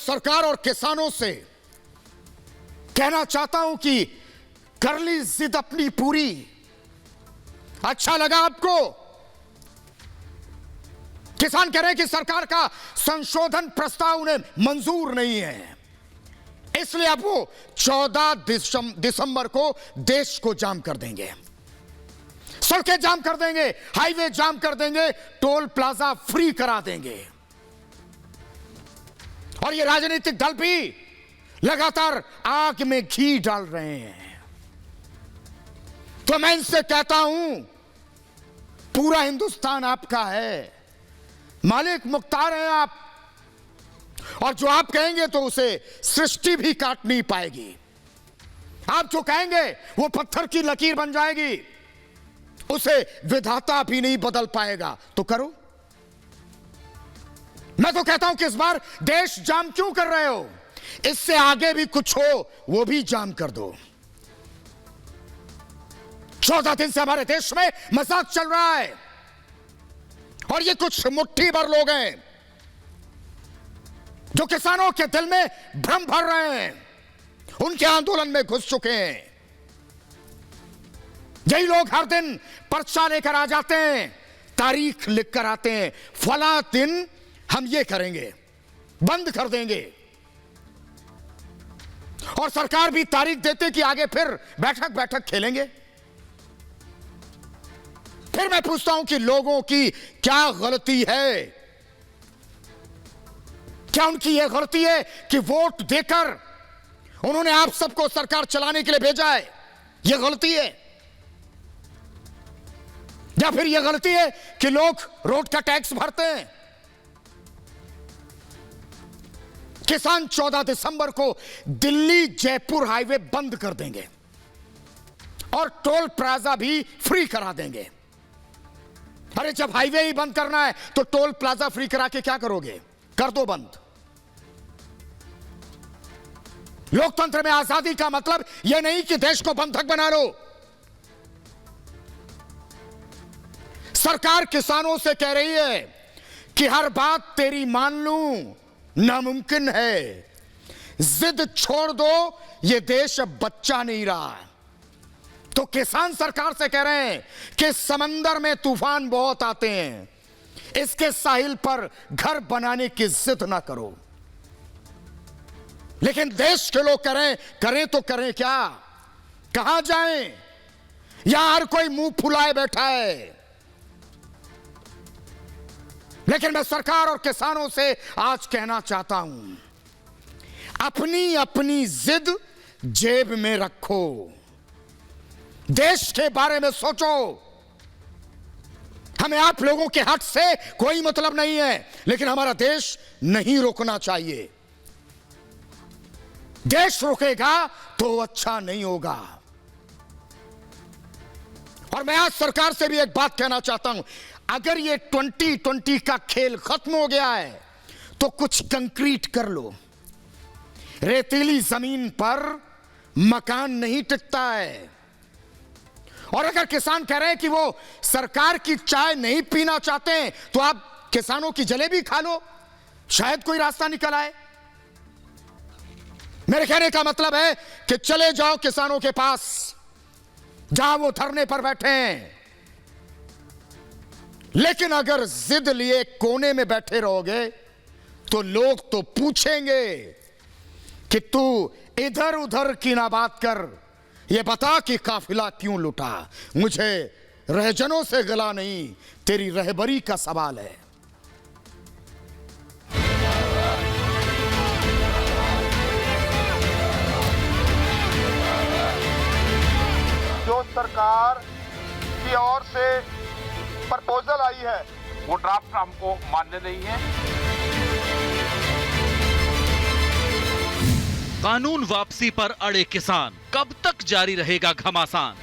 सरकार और किसानों से कहना चाहता हूं कि कर ली जिद अपनी पूरी। अच्छा लगा आपको? किसान कह रहे हैं कि सरकार का संशोधन प्रस्ताव उन्हें मंजूर नहीं है, इसलिए अब वो 14 दिसंबर को देश को जाम कर देंगे, सड़कें जाम कर देंगे, हाईवे जाम कर देंगे, टोल प्लाजा फ्री करा देंगे। और ये राजनीतिक दल भी लगातार आग में घी डाल रहे हैं। तो मैं इनसे कहता हूं, पूरा हिंदुस्तान आपका है, मालिक मुख्तार हैं आप, और जो आप कहेंगे तो उसे सृष्टि भी काट नहीं पाएगी। आप जो कहेंगे वो पत्थर की लकीर बन जाएगी, उसे विधाता भी नहीं बदल पाएगा। तो करो। मैं तो कहता हूं कि इस बार देश जाम क्यों कर रहे हो? इससे आगे भी कुछ हो वो भी जाम कर दो। 14 दिन से हमारे देश में मजाक चल रहा है, और ये कुछ मुट्ठी भर लोग हैं जो किसानों के दिल में भ्रम भर रहे हैं, उनके आंदोलन में घुस चुके हैं। यही लोग हर दिन पर्चा लेकर आ जाते हैं, तारीख लिखकर आते हैं, फला दिन हम ये करेंगे, बंद कर देंगे, और सरकार भी तारीख देते कि आगे फिर बैठक खेलेंगे। फिर मैं पूछता हूं कि लोगों की क्या गलती है? क्या उनकी यह गलती है कि वोट देकर उन्होंने आप सबको सरकार चलाने के लिए भेजा है? यह गलती है? या फिर यह गलती है कि लोग रोड का टैक्स भरते हैं? किसान 14 दिसंबर को दिल्ली जयपुर हाईवे बंद कर देंगे और टोल प्लाजा भी फ्री करा देंगे। अरे जब हाईवे ही बंद करना है तो टोल प्लाजा फ्री करा के क्या करोगे? कर दो बंद। लोकतंत्र में आजादी का मतलब यह नहीं कि देश को बंधक बना लो। सरकार किसानों से कह रही है कि हर बात तेरी मान लूं नामुमकिन है, जिद छोड़ दो, यह देश अब बच्चा नहीं रहा। तो किसान सरकार से कह रहे हैं कि समंदर में तूफान बहुत आते हैं, इसके साहिल पर घर बनाने की जिद ना करो। लेकिन देश के लोग करें तो करें क्या? कहां जाएं? यहां हर कोई मुंह फुलाए बैठा है। लेकिन मैं सरकार और किसानों से आज कहना चाहता हूं, अपनी अपनी जिद जेब में रखो, देश के बारे में सोचो। हमें आप लोगों के हक से कोई मतलब नहीं है, लेकिन हमारा देश नहीं रुकना चाहिए। देश रुकेगा तो अच्छा नहीं होगा। और मैं आज सरकार से भी एक बात कहना चाहता हूं, अगर ये 2020 का खेल खत्म हो गया है तो कुछ कंक्रीट कर लो। रेतीली जमीन पर मकान नहीं टिकता है। और अगर किसान कह रहे हैं कि वो सरकार की चाय नहीं पीना चाहते हैं तो आप किसानों की जलेबी खा लो, शायद कोई रास्ता निकल आए। मेरे कहने का मतलब है कि चले जाओ किसानों के पास जहां वो धरने पर बैठे हैं, लेकिन अगर जिद लिए कोने में बैठे रहोगे तो लोग तो पूछेंगे कि तू इधर उधर की ना बात कर, ये बता कि काफिला क्यों लुटा। मुझे रहजनों से गला नहीं, तेरी रहबरी का सवाल है। जो सरकार की ओर से प्रपोजल आई है वो ड्राफ्ट हमको मान्य नहीं है। कानून वापसी पर अड़े किसान, कब तक जारी रहेगा घमासान?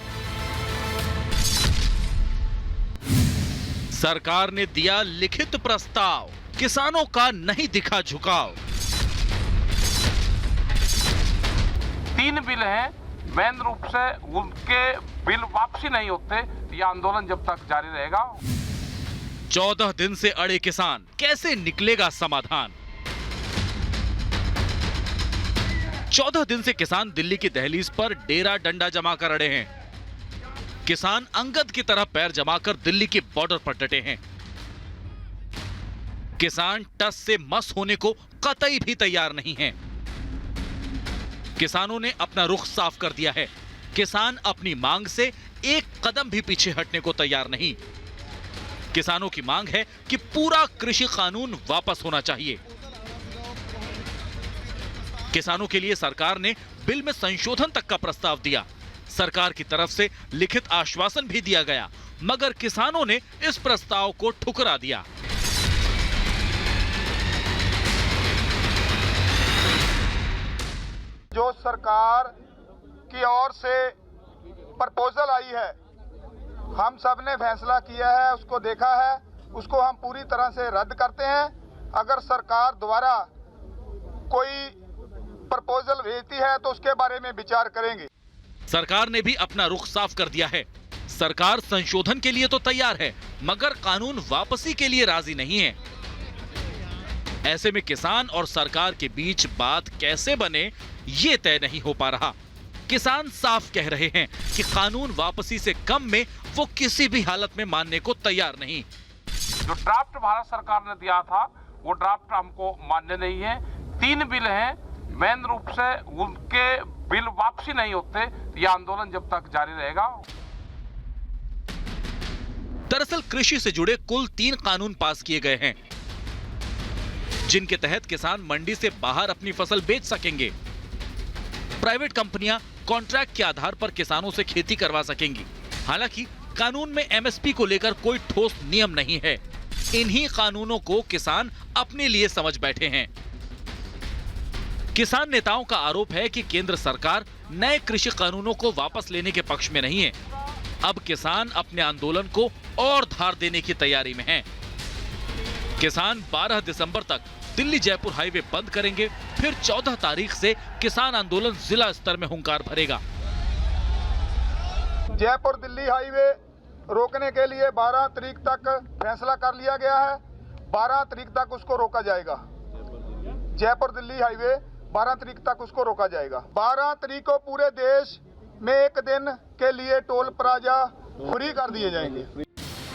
सरकार ने दिया लिखित प्रस्ताव, किसानों का नहीं दिखा झुकाव। 3 बिल हैं, मेन रूप से उनके बिल वापसी नहीं होते, यह आंदोलन जब तक जारी रहेगा। 14 दिन से अड़े किसान, कैसे निकलेगा समाधान? 14 दिन से किसान दिल्ली की दहलीज पर डेरा डंडा जमा कर अड़े हैं। किसान अंगद की तरह पैर जमाकर दिल्ली के बॉर्डर पर डटे हैं। किसान टस से मस होने को कतई भी तैयार नहीं हैं। किसानों ने अपना रुख साफ कर दिया है। किसान अपनी मांग से एक कदम भी पीछे हटने को तैयार नहीं। किसानों की मांग है कि पूरा कृषि कानून वापस होना चाहिए। किसानों के लिए सरकार ने बिल में संशोधन तक का प्रस्ताव दिया। सरकार की तरफ से लिखित आश्वासन भी दिया गया, मगर किसानों ने इस प्रस्ताव को ठुकरा दिया। जो सरकार की ओर से प्रपोजल आई है, हम सब ने फैसला किया है, उसको देखा है, उसको हम पूरी तरह से रद्द करते हैं। अगर सरकार द्वारा कोई प्रपोजल भेजती है तो उसके बारे में विचार करेंगे। सरकार ने भी अपना रुख साफ कर दिया है। सरकार संशोधन के लिए तो तैयार है, मगर कानून वापसी के लिए राजी नहीं है। ऐसे में किसान और सरकार के बीच बात कैसे बने, ये तय नहीं हो पा रहा। किसान साफ कह रहे हैं कि कानून वापसी से कम में वो किसी भी हालत में मानने को तैयार नहीं। जो ड्राफ्ट भारत सरकार ने दिया था वो ड्राफ्ट हमको मान्य नहीं है। 3 बिल हैं, मेन रूप से उनके बिल वापसी नहीं होते, यह आंदोलन जब तक जारी रहेगा। दरअसल कृषि से जुड़े कुल 3 कानून पास किए गए हैं, जिनके तहत किसान मंडी से बाहर अपनी फसल बेच सकेंगे। प्राइवेट कंपनियां कॉन्ट्रैक्ट के आधार पर किसानों से खेती करवा सकेंगी। हालांकि कानून में एमएसपी को लेकर कोई ठोस नियम नहीं है। इन्हीं कानूनों को किसान अपने लिए समझ बैठे हैं। किसान नेताओं का आरोप है कि केंद्र सरकार नए कृषि कानूनों को वापस लेने के पक्ष में नहीं है। अब किसान अपने आंदोलन को और धार देने की तैयारी में हैं। किसान 12 दिसंबर तक दिल्ली जयपुर हाईवे बंद करेंगे, फिर 14 तारीख से किसान आंदोलन जिला स्तर में हुंकार भरेगा। जयपुर दिल्ली हाईवे रोकने के लिए 12 तारीख तक फैसला कर लिया गया है। 12 तारीख तक उसको रोका जाएगा। जयपुर दिल्ली हाईवे 12 तारीख तक उसको रोका जाएगा। 12 तारीख को पूरे देश में एक दिन के लिए टोल प्लाजा फ्री कर दिए जाएंगे।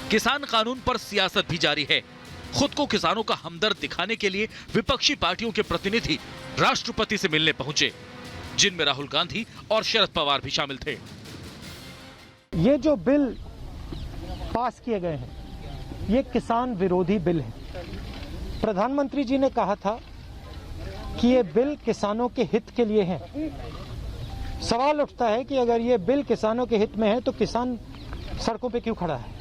किसान कानून पर सियासत भी जारी है। खुद को किसानों का हमदर्द दिखाने के लिए विपक्षी पार्टियों के प्रतिनिधि राष्ट्रपति से मिलने पहुंचे, जिनमें राहुल गांधी और शरद पवार भी शामिल थे। ये जो बिल पास किए गए हैं, ये किसान विरोधी बिल है। प्रधानमंत्री जी ने कहा था कि ये बिल किसानों के हित के लिए है। सवाल उठता है कि अगर ये बिल किसानों के हित में है तो किसान सड़कों पे क्यों खड़ा है?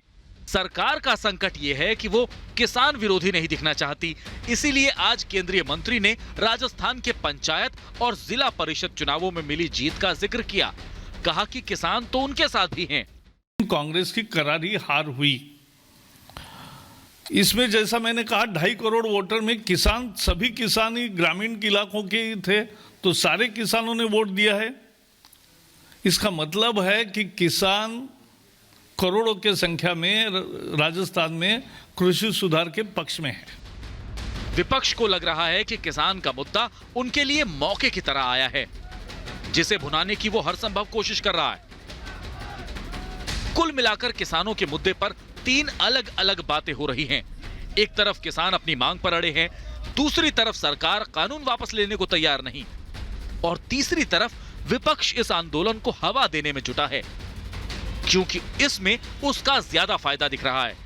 सरकार का संकट ये है कि वो किसान विरोधी नहीं दिखना चाहती। इसीलिए आज केंद्रीय मंत्री ने राजस्थान के पंचायत और जिला परिषद चुनावों में मिली जीत का जिक्र किया। कहा कि किसान तो उनके साथ भी हैं। कांग्रेस की करारी हार हुई। इसमें जैसा मैंने कहा 2.5 करोड़ वोटर में किसान, सभी किसान ही ग्रामीण इलाकों के थे, तो सारे किसानों ने वोट दिया है। इसका मतलब है कि किसान करोड़ों के संख्या में राजस्थान में कृषि सुधार के पक्ष में है। विपक्ष को लग रहा है कि किसान का मुद्दा उनके लिए मौके की तरह आया है, जिसे भुनाने की वो हर संभव कोशिश कर रहा है। कुल मिलाकर किसानों के मुद्दे पर 3 अलग अलग बातें हो रही हैं। एक तरफ किसान अपनी मांग पर अड़े हैं, दूसरी तरफ सरकार कानून वापस लेने को तैयार नहीं, और तीसरी तरफ विपक्ष इस आंदोलन को हवा देने में जुटा है, क्योंकि इसमें उसका ज्यादा फायदा दिख रहा है।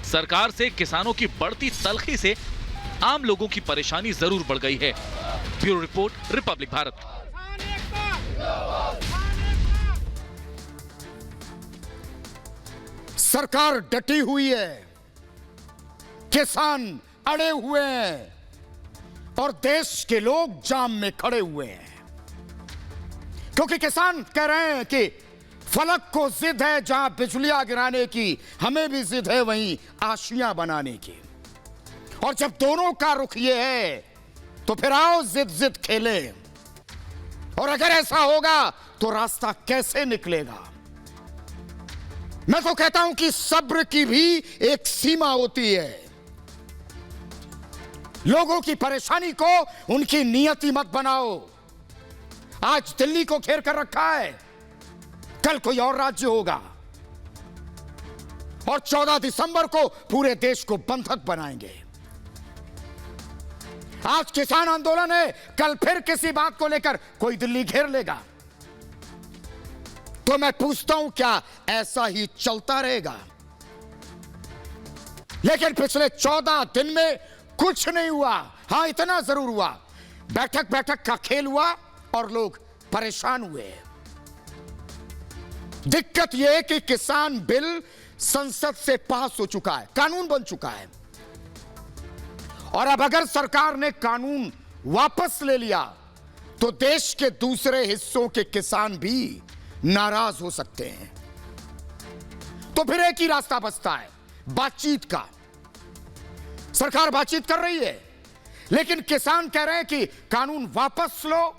सरकार से किसानों की बढ़ती तलखी से आम लोगों की परेशानी जरूर बढ़ गई है। Bureau report, Republic Bharat. सरकार डटी हुई है, किसान अड़े हुए हैं और देश के लोग जाम में खड़े हुए हैं, क्योंकि किसान कह रहे हैं कि फलक को जिद है जहां बिजलियां गिराने की, हमें भी जिद है वहीं आशियां बनाने की। और जब दोनों का रुख ये है तो फिर आओ जिद जिद खेले। और अगर ऐसा होगा तो रास्ता कैसे निकलेगा? मैं तो कहता हूं कि सब्र की भी एक सीमा होती है। लोगों की परेशानी को उनकी नियति मत बनाओ। आज दिल्ली को घेर कर रखा है, कल कोई और राज्य होगा और 14 दिसंबर को पूरे देश को बंधक बनाएंगे। आज किसान आंदोलन है, कल फिर किसी बात को लेकर कोई दिल्ली घेर लेगा। तो मैं पूछता हूं, क्या ऐसा ही चलता रहेगा? लेकिन पिछले 14 दिन में कुछ नहीं हुआ। हां, इतना जरूर हुआ, बैठक बैठक का खेल हुआ और लोग परेशान हुए। दिक्कत यह है कि किसान बिल संसद से पास हो चुका है, कानून बन चुका है, और अब अगर सरकार ने कानून वापस ले लिया तो देश के दूसरे हिस्सों के किसान भी नाराज हो सकते हैं। तो फिर एक ही रास्ता बचता है, बातचीत का। सरकार बातचीत कर रही है, लेकिन किसान कह रहे हैं कि कानून वापस लो।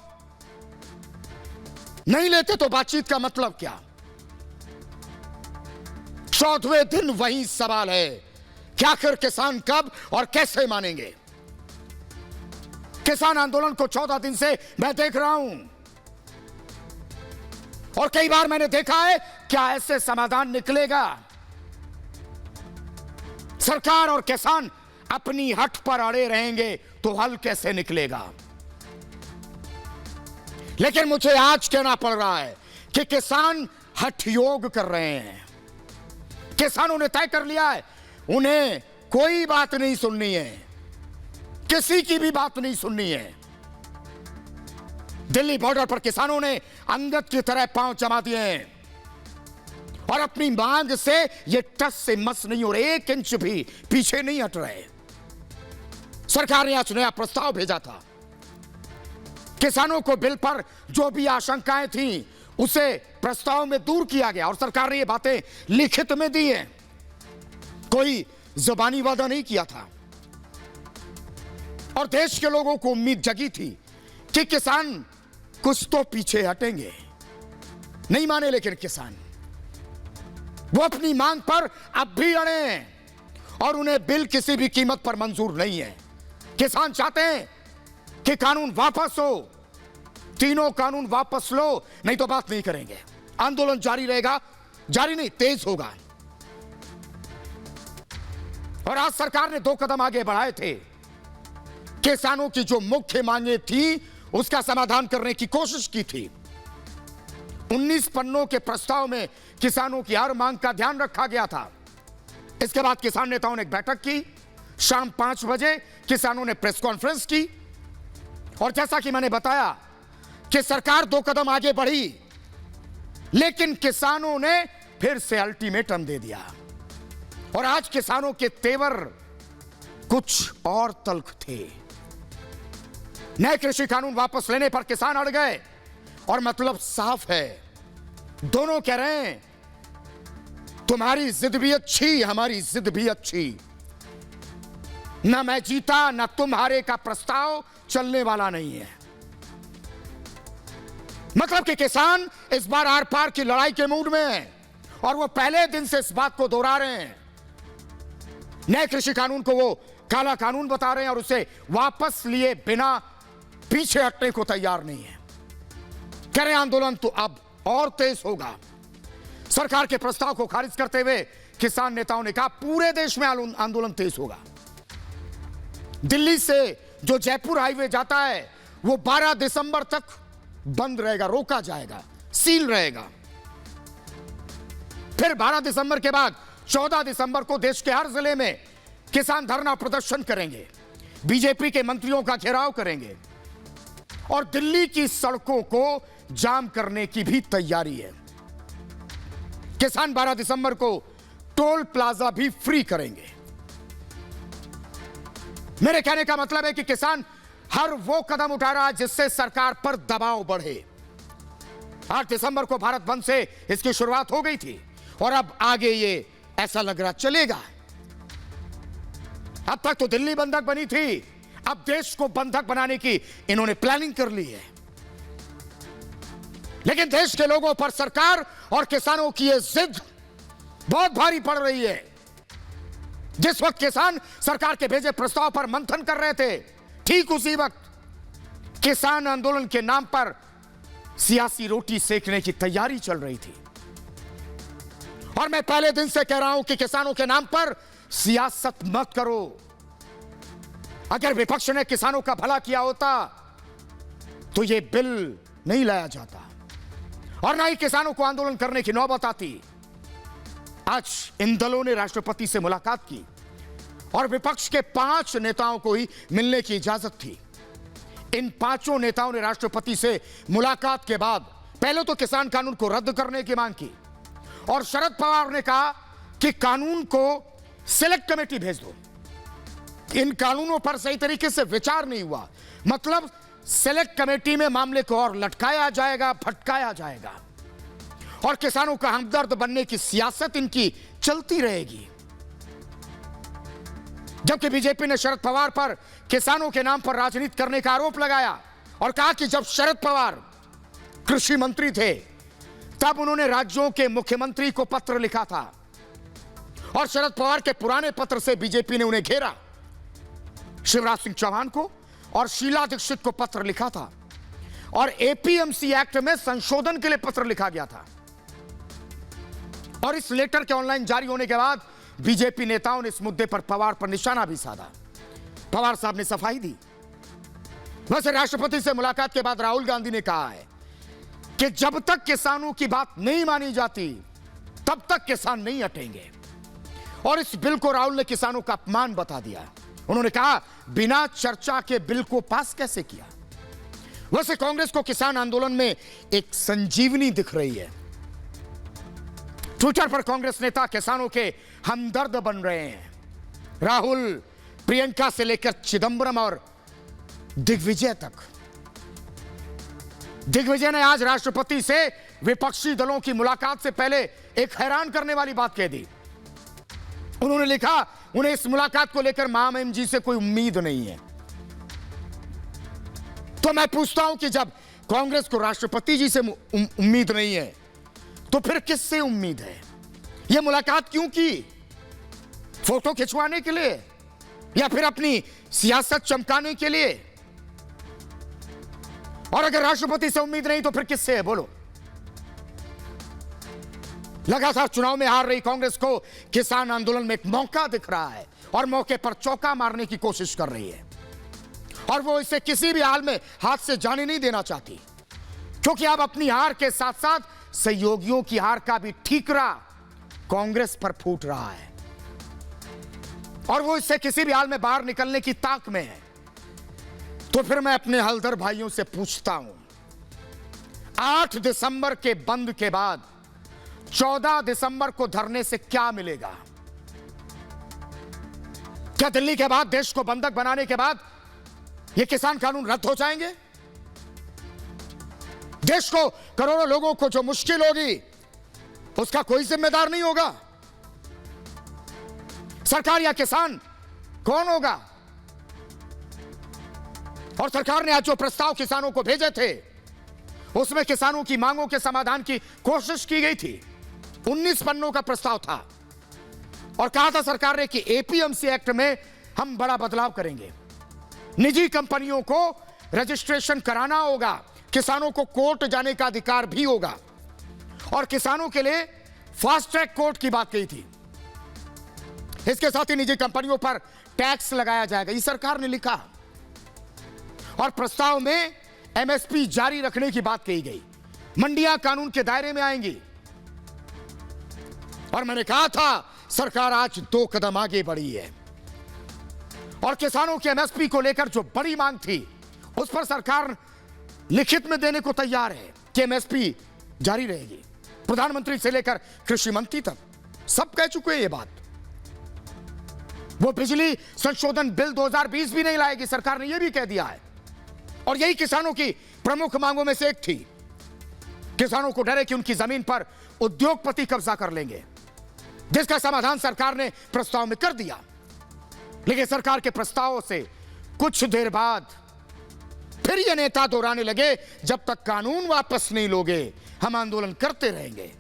नहीं लेते तो बातचीत का मतलब क्या? 14वें दिन वही सवाल है कि आखिर किसान कब और कैसे मानेंगे? किसान आंदोलन को 14 दिन से मैं देख रहा हूं और कई बार मैंने देखा है, क्या ऐसे समाधान निकलेगा? सरकार और किसान अपनी हट पर अड़े रहेंगे तो हल कैसे निकलेगा? लेकिन मुझे आज कहना पड़ रहा है कि किसान हठ योग कर रहे हैं। किसानों ने तय कर लिया है, उन्हें कोई बात नहीं सुननी है, किसी की भी बात नहीं सुननी है। दिल्ली बॉर्डर पर किसानों ने अंगद की तरह पांव जमा दिए हैं और अपनी मांग से ये टस से मस नहीं हो रहे, 1 इंच भी पीछे नहीं हट रहे। सरकार ने आज नया प्रस्ताव भेजा था। किसानों को बिल पर जो भी आशंकाएं थीं, उसे प्रस्ताव में दूर किया गया और सरकार ने ये बातें लिखित में दी हैं। कोई जुबानी वादा नहीं किया था और देश के लोगों को उम्मीद जगी थी कि किसान कुछ तो पीछे हटेंगे। नहीं माने लेकिन किसान, वो अपनी मांग पर अब भी अड़े हैं और उन्हें बिल किसी भी कीमत पर मंजूर नहीं है। किसान चाहते हैं कि कानून वापस हो, तीनों कानून वापस लो, नहीं तो बात नहीं करेंगे। आंदोलन जारी रहेगा, जारी नहीं, तेज होगा। और आज सरकार ने 2 कदम आगे बढ़ाए थे। किसानों की जो मुख्य मांगे थी उसका समाधान करने की कोशिश की थी। 19 पन्नों के प्रस्ताव में किसानों की हर मांग का ध्यान रखा गया था। इसके बाद किसान नेताओं ने एक बैठक की। शाम 5 बजे किसानों ने प्रेस कॉन्फ्रेंस की और जैसा कि मैंने बताया कि सरकार 2 कदम आगे बढ़ी, लेकिन किसानों ने फिर से अल्टीमेटम दे दिया। और आज किसानों के तेवर कुछ और तल्ख थे। नए कृषि कानून वापस लेने पर किसान अड़ गए और मतलब साफ है, दोनों कह रहे हैं तुम्हारी जिद भी अच्छी, हमारी जिद भी अच्छी। ना मैं जीता ना तुम हारे का प्रस्ताव चलने वाला नहीं है। मतलब कि किसान इस बार आर पार की लड़ाई के मूड में है और वो पहले दिन से इस बात को दोहरा रहे हैं। नए कृषि कानून को वो काला कानून बता रहे हैं और उसे वापस लिए बिना पीछे हटने को तैयार नहीं है। कह रहे आंदोलन तो अब और तेज होगा। सरकार के प्रस्ताव को खारिज करते हुए किसान नेताओं ने कहा पूरे देश में आंदोलन तेज होगा। दिल्ली से जो जयपुर हाईवे जाता है वो 12 दिसंबर तक बंद रहेगा, रोका जाएगा, सील रहेगा। फिर 12 दिसंबर के बाद 14 दिसंबर को देश के हर जिले में किसान धरना प्रदर्शन करेंगे, बीजेपी के मंत्रियों का घेराव करेंगे और दिल्ली की सड़कों को जाम करने की भी तैयारी है। किसान 12 दिसंबर को टोल प्लाजा भी फ्री करेंगे। मेरे कहने का मतलब है कि किसान हर वो कदम उठा रहा है जिससे सरकार पर दबाव बढ़े। 8 दिसंबर को भारत बंद से इसकी शुरुआत हो गई थी और अब आगे ये ऐसा लग रहा चलेगा। अब तक तो दिल्ली बंधक बनी थी, अब देश को बंधक बनाने की इन्होंने प्लानिंग कर ली है। लेकिन देश के लोगों पर सरकार और किसानों की यह जिद बहुत भारी पड़ रही है। जिस वक्त किसान सरकार के भेजे प्रस्ताव पर मंथन कर रहे थे, ठीक उसी वक्त किसान आंदोलन के नाम पर सियासी रोटी सेकने की तैयारी चल रही थी। और मैं पहले दिन से कह रहा हूं कि किसानों के नाम पर सियासत मत करो। अगर विपक्ष ने किसानों का भला किया होता तो यह बिल नहीं लाया जाता और ना ही किसानों को आंदोलन करने की नौबत आती। आज इन दलों ने राष्ट्रपति से मुलाकात की और विपक्ष के 5 नेताओं को ही मिलने की इजाजत थी। इन 5 नेताओं ने राष्ट्रपति से मुलाकात के बाद पहले तो किसान कानून को रद्द करने की मांग की और शरद पवार ने कहा कि कानून को सिलेक्ट कमेटी भेज दो। इन कानूनों पर सही तरीके से विचार नहीं हुआ, मतलब सिलेक्ट कमेटी में मामले को और लटकाया जाएगा, भटकाया जाएगा और किसानों का हमदर्द बनने की सियासत इनकी चलती रहेगी। जबकि बीजेपी ने शरद पवार पर किसानों के नाम पर राजनीति करने का आरोप लगाया और कहा कि जब शरद पवार कृषि मंत्री थे तब उन्होंने राज्यों के मुख्यमंत्री को पत्र लिखा था और शरद पवार के पुराने पत्र से बीजेपी ने उन्हें घेरा। शिवराज सिंह चौहान को और शीला दीक्षित को पत्र लिखा था और एपीएमसी एक्ट में संशोधन के लिए पत्र लिखा गया था। और इस लेटर के ऑनलाइन जारी होने के बाद बीजेपी नेताओं ने इस मुद्दे पर पवार पर निशाना भी साधा। पवार साहब ने सफाई दी। वैसे राष्ट्रपति से मुलाकात के बाद राहुल गांधी ने कहा है कि जब तक किसानों की बात नहीं मानी जाती तब तक किसान नहीं हटेंगे और इस बिल को राहुल ने किसानों का अपमान बता दिया। उन्होंने कहा बिना चर्चा के बिल को पास कैसे किया। वैसे कांग्रेस को किसान आंदोलन में एक संजीवनी दिख रही है। ट्विटर पर कांग्रेस नेता किसानों के हमदर्द बन रहे हैं। राहुल, प्रियंका से लेकर चिदंबरम और दिग्विजय तक। दिग्विजय ने आज राष्ट्रपति से विपक्षी दलों की मुलाकात से पहले एक हैरान करने वाली बात कह दी। उन्होंने लिखा उन्हें इस मुलाकात को लेकर महामहिम जी से कोई उम्मीद नहीं है। तो मैं पूछता हूं कि जब कांग्रेस को राष्ट्रपति जी से उम्मीद नहीं है तो फिर किससे उम्मीद है? यह मुलाकात क्यों की? फोटो खिंचवाने के लिए या फिर अपनी सियासत चमकाने के लिए? और अगर राष्ट्रपति से उम्मीद नहीं तो फिर किससे है बोलो? लगातार चुनाव में हार रही कांग्रेस को किसान आंदोलन में एक मौका दिख रहा है और मौके पर चौका मारने की कोशिश कर रही है और वो इसे किसी भी हाल में हाथ से जाने नहीं देना चाहती, क्योंकि अब अपनी हार के साथ साथ सहयोगियों की हार का भी ठीकरा कांग्रेस पर फूट रहा है और वो इससे किसी भी हाल में बाहर निकलने की ताक में है। तो फिर मैं अपने हलदर भाइयों से पूछता हूं, 8 दिसंबर के बंद के बाद 14 दिसंबर को धरने से क्या मिलेगा? क्या दिल्ली के बाद, देश को बंधक बनाने के बाद ये किसान कानून रद्द हो जाएंगे? देश को, करोड़ों लोगों को जो मुश्किल होगी उसका कोई जिम्मेदार नहीं होगा? सरकार या किसान, कौन होगा? और सरकार ने आज जो प्रस्ताव किसानों को भेजे थे उसमें किसानों की मांगों के समाधान की कोशिश की गई थी। 19 पन्नों का प्रस्ताव था और कहा था सरकार ने कि एपीएमसी एक्ट में हम बड़ा बदलाव करेंगे। निजी कंपनियों को रजिस्ट्रेशन कराना होगा, किसानों को कोर्ट जाने का अधिकार भी होगा और किसानों के लिए फास्ट ट्रैक कोर्ट की बात कही थी। इसके साथ ही निजी कंपनियों पर टैक्स लगाया जाएगा, ये सरकार ने लिखा। और प्रस्ताव में एमएसपी जारी रखने की बात कही गई। मंडियां कानून के दायरे में आएंगी और मैंने कहा था सरकार आज 2 कदम आगे बढ़ी है और किसानों के एमएसपी को लेकर जो बड़ी मांग थी उस पर सरकार लिखित में देने को तैयार है कि एमएसपी जारी रहेगी। प्रधानमंत्री से लेकर कृषि मंत्री तक सब कह चुके हैं ये बात। वो बिजली संशोधन बिल 2020 भी नहीं लाएगी, सरकार ने यह भी कह दिया है और यही किसानों की प्रमुख मांगों में से एक थी। किसानों को डर है कि उनकी जमीन पर उद्योगपति कब्जा कर लेंगे, जिसका समाधान सरकार ने प्रस्ताव में कर दिया। लेकिन सरकार के प्रस्तावों से कुछ देर बाद फिर ये नेता दोहराने लगे, जब तक कानून वापस नहीं लोगे हम आंदोलन करते रहेंगे।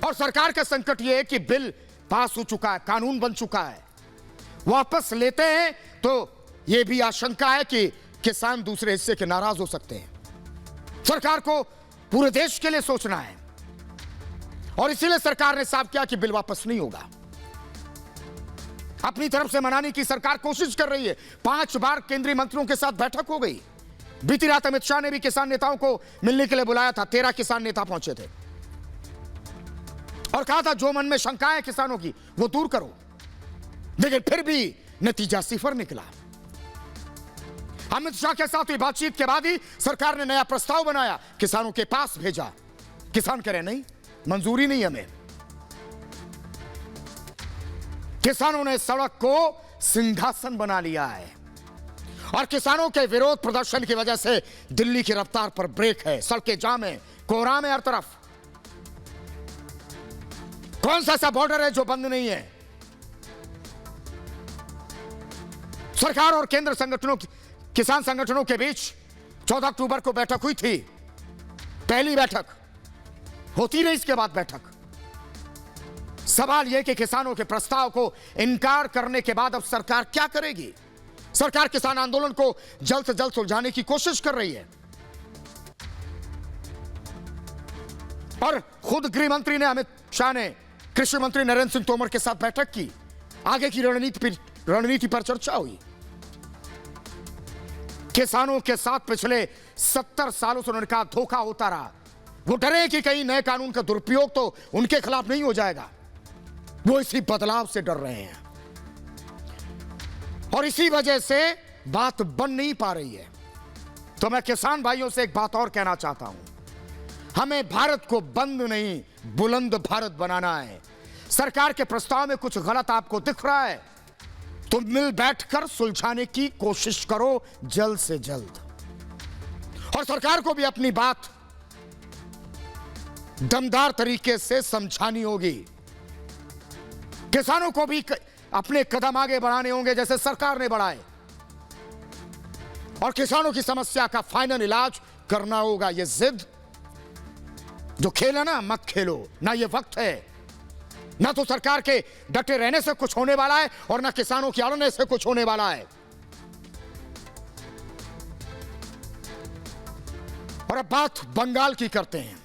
और सरकार का संकट यह है कि बिल पास हो चुका है, कानून बन चुका है, वापस लेते हैं तो यह भी आशंका है कि किसान दूसरे हिस्से के नाराज हो सकते हैं। सरकार को पूरे देश के लिए सोचना है और इसीलिए सरकार ने साफ किया कि बिल वापस नहीं होगा। अपनी तरफ से मनाने की सरकार कोशिश कर रही है। 5 बार केंद्रीय मंत्रियों के साथ बैठक हो गई। बीती रात अमित शाह ने भी किसान नेताओं को मिलने के लिए बुलाया था। 13 किसान नेता पहुंचे थे और कहा था जो मन में शंकाएं किसानों की वो दूर करो, लेकिन फिर भी नतीजा सिफर निकला। अमित शाह के साथ हुई बातचीत के बाद ही सरकार ने नया प्रस्ताव बनाया, किसानों के पास भेजा। किसान कह रहे नहीं, मंजूरी नहीं हमें। किसानों ने सड़क को सिंहासन बना लिया है और किसानों के विरोध प्रदर्शन की वजह से दिल्ली की रफ्तार पर ब्रेक है। सड़कें जाम है, कोहराम है हर तरफ। कौन सा ऐसा बॉर्डर है जो बंद नहीं है? सरकार और केंद्र संगठनों की, किसान संगठनों के बीच 14 अक्टूबर को बैठक हुई थी। पहली बैठक होती रही, इसके बाद बैठक। सवाल यह कि किसानों के प्रस्ताव को इनकार करने के बाद अब सरकार क्या करेगी? सरकार किसान आंदोलन को जल्द से जल्द सुलझाने की कोशिश कर रही है और खुद गृह मंत्री ने, अमित शाह ने कृषि मंत्री नरेंद्र सिंह तोमर के साथ बैठक की। आगे की रणनीति पर चर्चा हुई। किसानों के साथ पिछले 70 सालों से उन्होंने कहा धोखा होता रहा। वो डरे कि कहीं नए कानून का दुरुपयोग तो उनके खिलाफ नहीं हो जाएगा। वो इसी बदलाव से डर रहे हैं और इसी वजह से बात बन नहीं पा रही है। तो मैं किसान भाइयों से एक बात और कहना चाहता हूं, हमें भारत को बंद नहीं, बुलंद भारत बनाना है। सरकार के प्रस्ताव में कुछ गलत आपको दिख रहा है तो मिल बैठकर सुलझाने की कोशिश करो जल्द से जल्द। और सरकार को भी अपनी बात दमदार तरीके से समझानी होगी। किसानों को भी अपने कदम आगे बढ़ाने होंगे जैसे सरकार ने बढ़ाए और किसानों की समस्या का फाइनल इलाज करना होगा। ये जिद जो खेल है ना, मत खेलो ना, ये वक्त है। ना तो सरकार के डटे रहने से कुछ होने वाला है और ना किसानों के अड़ने से कुछ होने वाला है। और अब बात बंगाल की करते हैं।